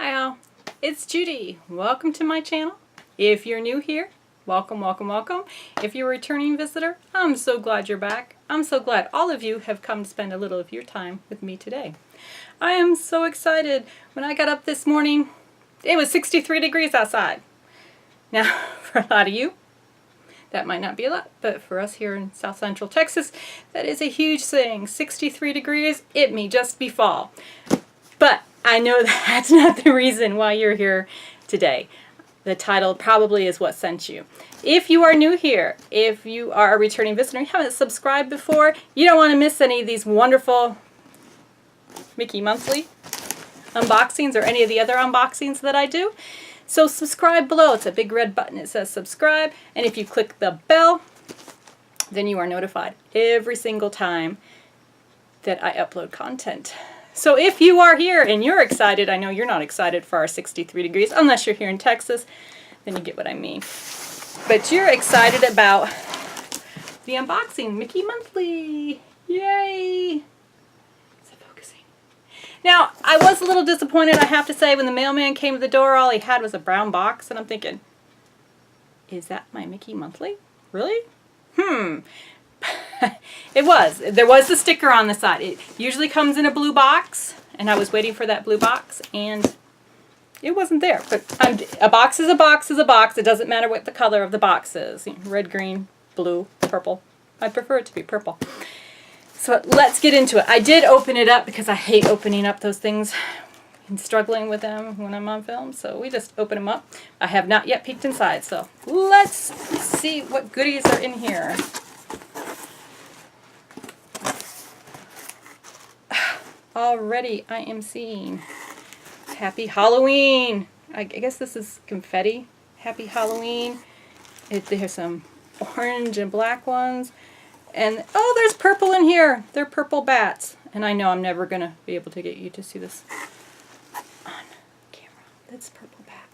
Hi all, it's Judy. Welcome to my channel. If you're new here, welcome, welcome, welcome. If you're a returning visitor, I'm so glad you're back. I'm so glad all of you have come to spend a little of your time with me today. I am so excited. When I got up this morning, it was 63 degrees outside. Now, for a lot of you, that might not be a lot, but for us here in South Central Texas, that is a huge thing. 63 degrees, it may just be fall. But I know that's not the reason why you're here today. The title probably is what sent you. If you are new here, if you are a returning visitor, you haven't subscribed before, you don't want to miss any of these wonderful Mickey Monthly unboxings or any of the other unboxings that I do. So subscribe below. It's a big red button. It says subscribe. And if you click the bell, then you are notified every single time that I upload content. So if you are here and you're excited, I know you're not excited for our 63 degrees, unless you're here in Texas, then you get what I mean. But you're excited about the unboxing, Mickey Monthly. Yay! Is it focusing? Now, I was a little disappointed, I have to say, when the mailman came to the door, all he had was a brown box, and I'm thinking, is that my Mickey Monthly? Really? It was. There was the sticker on the side. It usually comes in a blue box, and I was waiting for that blue box, and it wasn't there. But a box is a box is a box. It doesn't matter what the color of the box is. Red, green, blue, purple. I prefer it to be purple. So let's get into it. I did open it up because I hate opening up those things and struggling with them when I'm on film. So we just open them up. I have not yet peeked inside, so let's see what goodies are in here. Already I am seeing Happy Halloween. I guess this is confetti. Happy Halloween. There's some orange and black ones. And oh, there's purple in here. They're purple bats. And I know I'm never going to be able to get you to see this on camera. That's purple bat.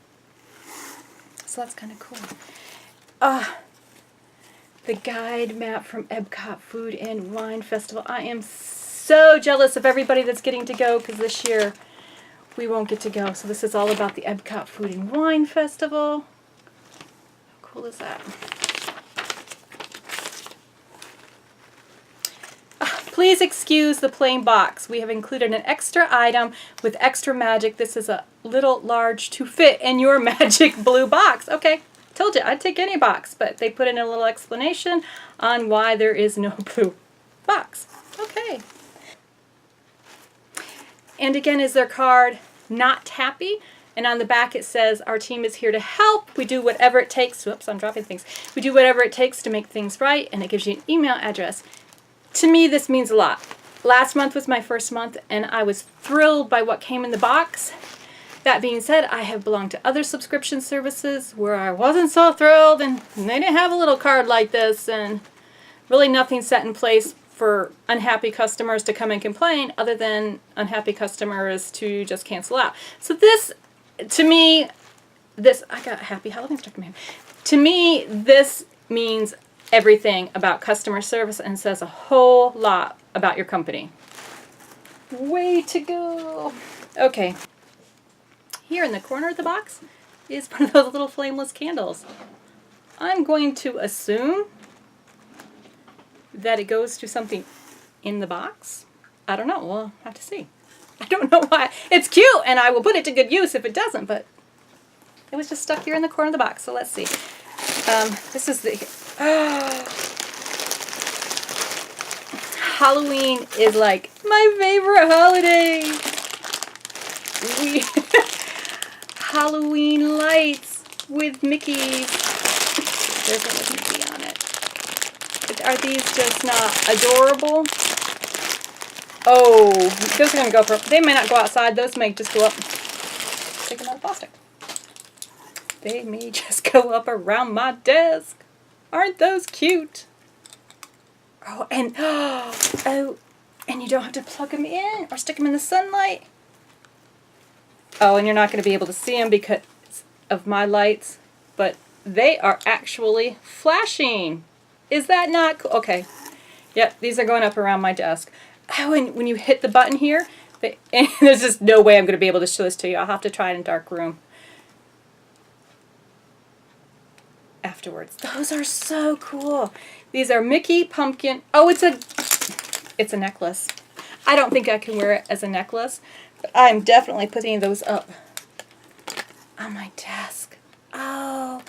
So that's kind of cool. The guide map from Epcot Food and Wine Festival. I am so jealous of everybody that's getting to go, because this year we won't get to go. So this is all about the Epcot Food and Wine Festival. How cool is that? Please excuse the plain box. We have included an extra item with extra magic. This is a little large to fit in your magic blue box. Okay, told you I'd take any box, but they put in a little explanation on why there is no blue box. Okay. And again is their card, not happy. And on the back it says, our team is here to help. We do whatever it takes. Whoops, I'm dropping things. We do whatever it takes to make things right. And it gives you an email address. To me, this means a lot. Last month was my first month, and I was thrilled by what came in the box. That being said, I have belonged to other subscription services where I wasn't so thrilled, and they didn't have a little card like this, and really nothing set in place for unhappy customers to come and complain, other than unhappy customers to just cancel out. So this, to me, I got Happy Halloween stuck in my hand. To me, this means everything about customer service and says a whole lot about your company. Way to go. Okay. Here in the corner of the box is one of those little flameless candles. I'm going to assume that it goes to something in the box. I don't know. We'll have to see. I don't know why. It's cute, and I will put it to good use if it doesn't, but it was just stuck here in the corner of the box, so let's see. This is the... Halloween is like my favorite holiday. Halloween lights with Mickeys. There's one with Mickey on it. Are these just not adorable? Oh, those are going to go for... They may not go outside. Those may just go up. Take them out of plastic. They may just go up around my desk. Aren't those cute? Oh, and and you don't have to plug them in or stick them in the sunlight. Oh, and you're not going to be able to see them because of my lights, but they are actually flashing. Is that not cool? Okay. Yep, these are going up around my desk. Oh, and when you hit the button here, And there's just no way I'm going to be able to show this to you. I'll have to try it in a dark room afterwards. Those are so cool. These are Mickey pumpkin. Oh, it's a necklace. I don't think I can wear it as a necklace, but I'm definitely putting those up on my desk. Oh,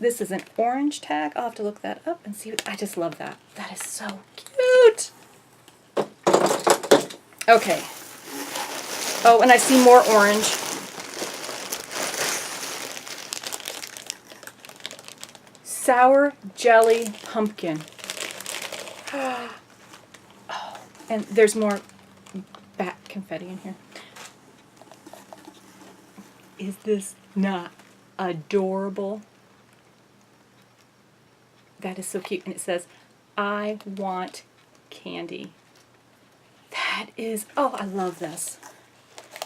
this is an orange tag. I'll have to look that up and see. I just love that. That is so cute. Okay. Oh, and I see more orange. Sour jelly pumpkin. Oh, and there's more bat confetti in here. Is this not adorable? That is so cute. And it says, I want candy. That is, oh, I love this.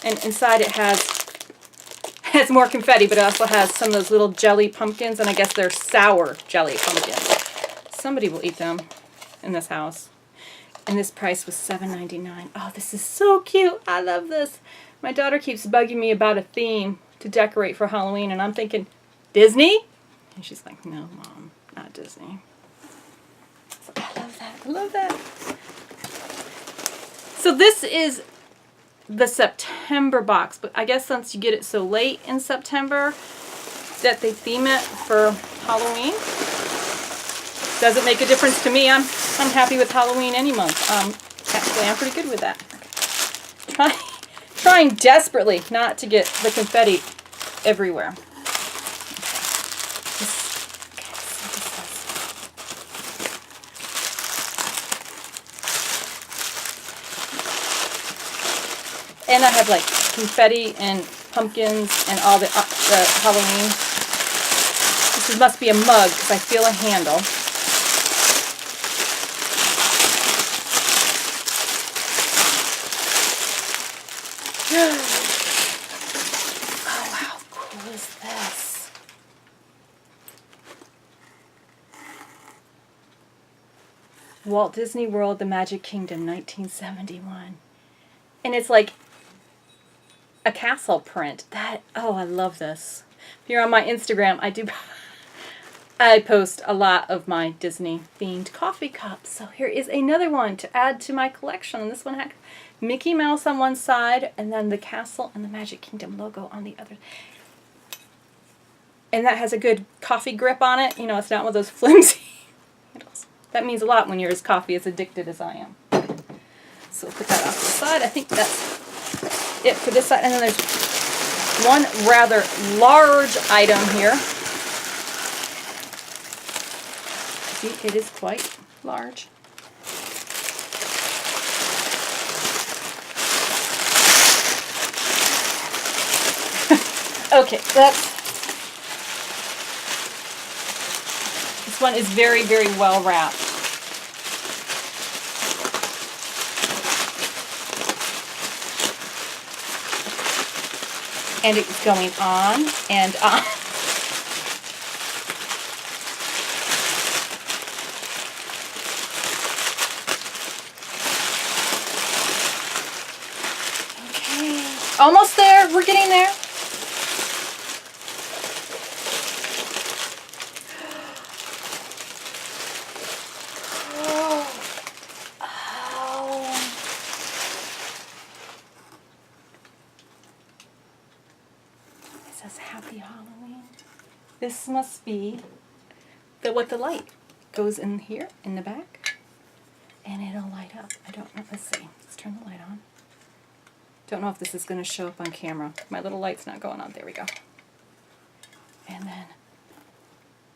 And inside it has more confetti, but it also has some of those little jelly pumpkins, and I guess they're sour jelly pumpkins. Somebody will eat them in this house. And this price was $7.99. Oh, this is so cute. I love this. My daughter keeps bugging me about a theme to decorate for Halloween, and I'm thinking, Disney? And she's like, no, Mom, not Disney. So I love that. I love that. So this is the September box, but I guess since you get it so late in September that they theme it for Halloween, doesn't make a difference to me. I'm happy with Halloween any month. Actually, I'm pretty good with that. Trying desperately not to get the confetti everywhere. And I have like confetti and pumpkins and all the Halloween. This must be a mug because I feel a handle. Oh, how cool is this? Walt Disney World, The Magic Kingdom, 1971. And it's like a castle print. Oh, I love this. If you're on my Instagram, I post a lot of my Disney themed coffee cups. So here is another one to add to my collection. And this one had Mickey Mouse on one side and then the castle and the Magic Kingdom logo on the other. And that has a good coffee grip on it. You know, it's not one of those flimsy handles. That means a lot when you're as coffee as addicted as I am. So we'll put that off to the side. I think that's it for this side. And then there's one rather large item here. See, it is quite large. Okay, this one is very, very well wrapped. And it's going on and on. Okay, almost there. We're getting there. Happy Halloween. This must be what the light goes in here in the back and it'll light up. I don't know. Let's see. Let's turn the light on. Don't know if this is going to show up on camera. My little light's not going on. There we go. And then,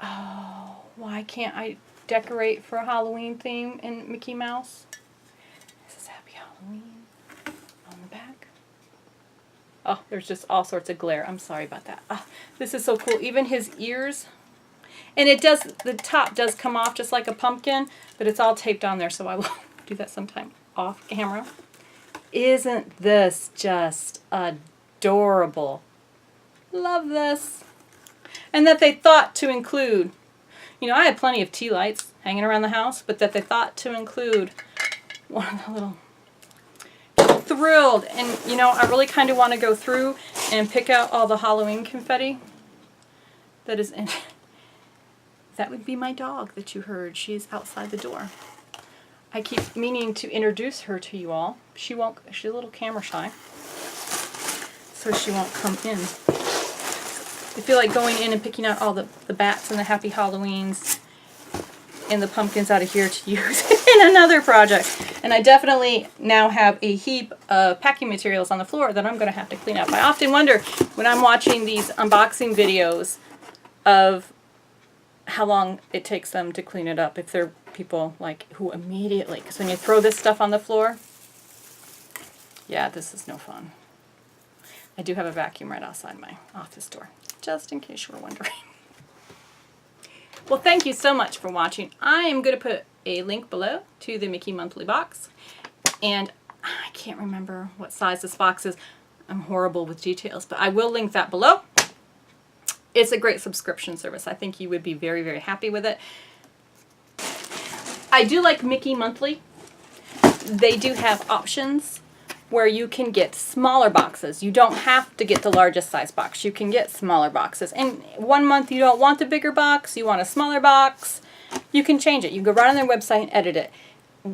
oh, why can't I decorate for a Halloween theme in Mickey Mouse? This is Happy Halloween on the back. Oh, there's just all sorts of glare. I'm sorry about that. Oh, this is so cool. Even his ears. And it does, the top does come off just like a pumpkin, but it's all taped on there, so I will do that sometime off camera. Isn't this just adorable? Love this. And that they thought to include, you know, I had plenty of tea lights hanging around the house, but that they thought to include one of the little thrilled. And you know, I really kind of want to go through and pick out all the Halloween confetti that is in. That would be my dog that you heard. She's outside the door. I keep meaning to introduce her to you all. She won't, she's a little camera shy, so she won't come in. I feel like going in and picking out all the bats and the Happy Halloweens and the pumpkins out of here to use in another project. And I definitely now have a heap of packing materials on the floor that I'm going to have to clean up. I often wonder when I'm watching these unboxing videos of how long it takes them to clean it up, if they're people like who immediately, because when you throw this stuff on the floor, yeah, this is no fun. I do have a vacuum right outside my office door, just in case you were wondering. Well, thank you so much for watching. I am going to put a link below to the Mickey Monthly box, and I can't remember what size this box is. I'm horrible with details, but I will link that below. It's a great subscription service. I think you would be very, very happy with it. I do like Mickey Monthly. They do have options where you can get smaller boxes. You don't have to get the largest size box. You can get smaller boxes. And one month you don't want the bigger box, you want a smaller box, you can change it. You can go right on their website and edit it.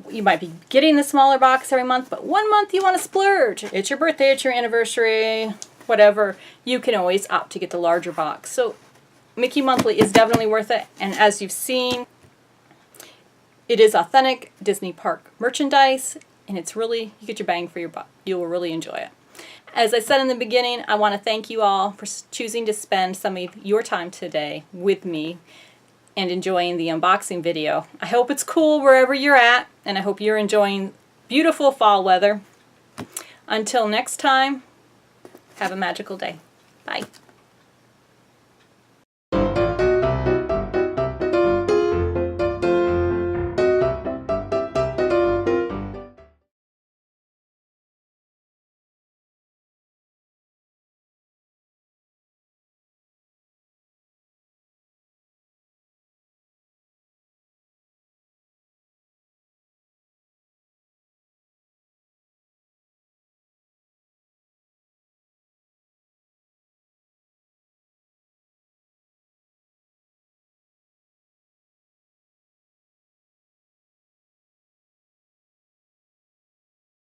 You might be getting the smaller box every month, but one month you want to splurge. It's your birthday, it's your anniversary, whatever. You can always opt to get the larger box. So Mickey Monthly is definitely worth it. And as you've seen, it is authentic Disney park merchandise, and it's really, you get your bang for your buck. You will really enjoy it. As I said in the beginning, I want to thank you all for choosing to spend some of your time today with me and enjoying the unboxing video. I hope it's cool wherever you're at, and I hope you're enjoying beautiful fall weather. Until next time, have a magical day. Bye.